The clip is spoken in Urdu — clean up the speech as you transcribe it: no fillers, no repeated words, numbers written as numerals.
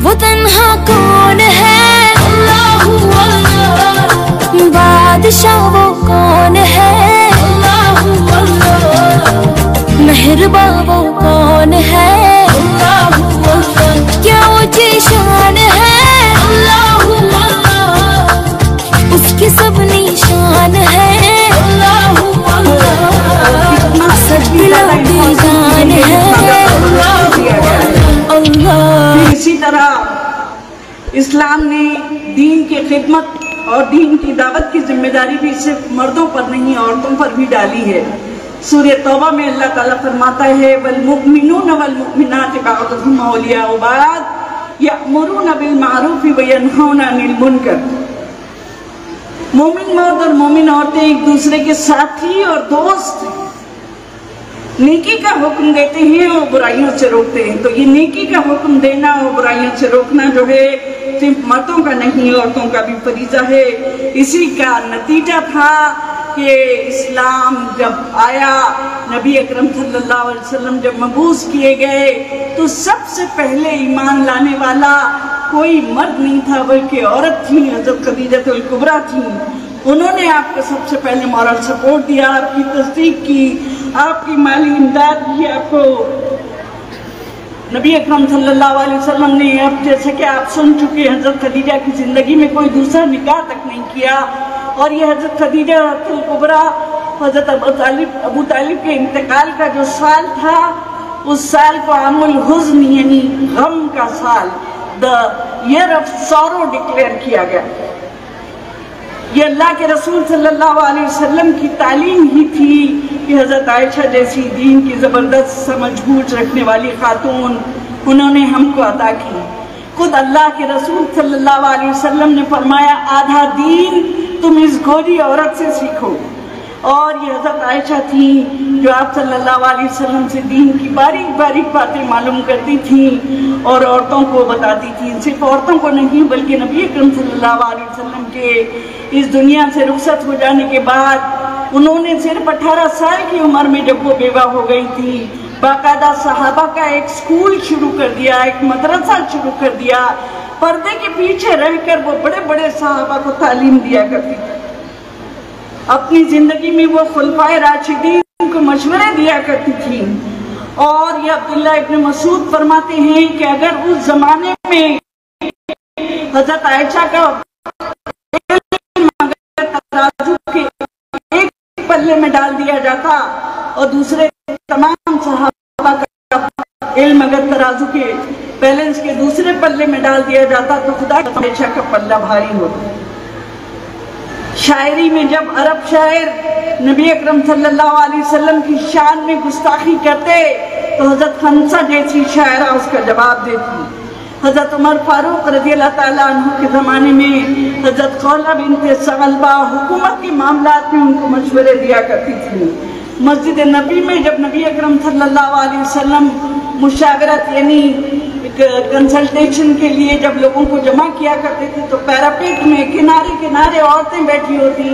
وہ تنہا کون ہے؟ اللہ اللہ، بادشاہ وہ کون ہے؟ اللہ اللہ، مہرباں وہ کون ہے؟ اللہ اللہ، کیا اونچی شان ہے؟ اللہ اللہ، اس کی سب نشان ہے؟ اللہ اللہ، سب دلوں کی جان ہے؟ اللہ۔ اسی طرح اسلام نے دین کی خدمت اور دین کی دعوت کی ذمہ داری بھی صرف مردوں پر نہیں عورتوں پر بھی ڈالی ہے۔ سورہ توبہ میں اللہ تعالیٰ فرماتا ہے وَالْمُؤْمِنُونَ وَالْمُؤْمِنَاتِ بَعْضُهُمْ أَوْلِيَاءُ بَعْضٍ يَأْمُرُونَ بِالْمَعْرُوفِ وَيَنْهَوْنَ عَنِ الْمُنكَرِ۔ مومن مرد اور مومن عورتیں ایک دوسرے کے ساتھی اور دوست ہیں، نیکی کا حکم دیتے ہیں اور برائیوں سے روکتے ہیں۔ تو یہ نیکی کا حکم دینا اور برائیوں سے روکنا جو ہے صرف مردوں کا نہیں عورتوں کا بھی فریضہ ہے۔ اسی کا نتیجہ تھا کہ اسلام جب آیا، نبی اکرم صلی اللہ علیہ وسلم جب مبعوث کیے گئے تو سب سے پہلے ایمان لانے والا کوئی مرد نہیں تھا بلکہ عورت تھی، حضرت خدیجہ الکبریٰ تھیں۔ انہوں نے آپ کو سب سے پہلے مورل سپورٹ دیا، آپ کی تصدیق کی، آپ کی مالی امداد کی۔ آپ کو نبی اکرم صلی اللہ علیہ وسلم نے اب جیسے کہ آپ سن چکے حضرت خدیجہ کی زندگی میں کوئی دوسرا نکاح تک نہیں کیا، اور یہ حضرت خدیجہ الکبریٰ حضرت ابو طالب کے انتقال کا جو سال تھا، اس سال کو عام الحزن یعنی غم کا سال، the year of sorrow declare کیا گیا۔ یہ اللہ کے رسول صلی اللہ علیہ وسلم کی تعلیم ہی تھی کہ حضرت عائشہ جیسی دین کی زبردست سمجھ بوجھ رکھنے والی خاتون انہوں نے ہم کو عطا کی۔ خود اللہ کے رسول صلی اللہ علیہ وسلم نے فرمایا آدھا دین تم اس گوری عورت سے سیکھو، اور یہ حضرت عائشہ تھیں جو آپ صلی اللہ علیہ وسلم سے دین کی باریک باریک باتیں معلوم کرتی تھیں اور عورتوں کو بتاتی تھیں۔ صرف عورتوں کو نہیں بلکہ نبی اکرم صلی اللہ علیہ وسلم کے اس دنیا سے رخصت ہو جانے کے بعد انہوں نے صرف 18 سال کی عمر میں جب وہ بیوہ ہو گئی تھی، باقاعدہ صحابہ کا ایک سکول شروع کر دیا، ایک مدرسہ شروع کر دیا۔ پردے کے پیچھے رہ کر وہ بڑے بڑے صحابہ کو تعلیم دیا کرتی تھی۔ اپنی زندگی میں وہ خلفائے راشدین کو مشورے دیا کرتی تھی، اور یہ عبداللہ ابن مسعود فرماتے ہیں کہ اگر اس زمانے میں حضرت عائشہ کا ترازو کے ایک پلے میں ڈال دیا جاتا اور دوسرے تمام صحابہ کا علم اگر ترازو کے بیلنس کے دوسرے پلے میں ڈال دیا جاتا تو خدا کی عائشہ کا پلہ بھاری ہوتا۔ شاعری میں جب عرب شاعر نبی اکرم صلی اللہ علیہ وسلم کی شان میں گستاخی کرتے تو حضرت خنسہ جیسی شاعرہ اس کا جواب دیتی۔ حضرت عمر فاروق رضی اللہ تعالیٰ عنہ کے زمانے میں حضرت خولہ بنت ثعلبہ حکومت کے معاملات میں ان کو مشورے دیا کرتی تھی۔ مسجد نبی میں جب نبی اکرم صلی اللہ علیہ وسلم مشاورت یعنی کنسلٹیشن کے لیے جب لوگوں کو جمع کیا کرتے تھے تو پیراپیٹ میں کنارے کنارے عورتیں بیٹھی ہوتی،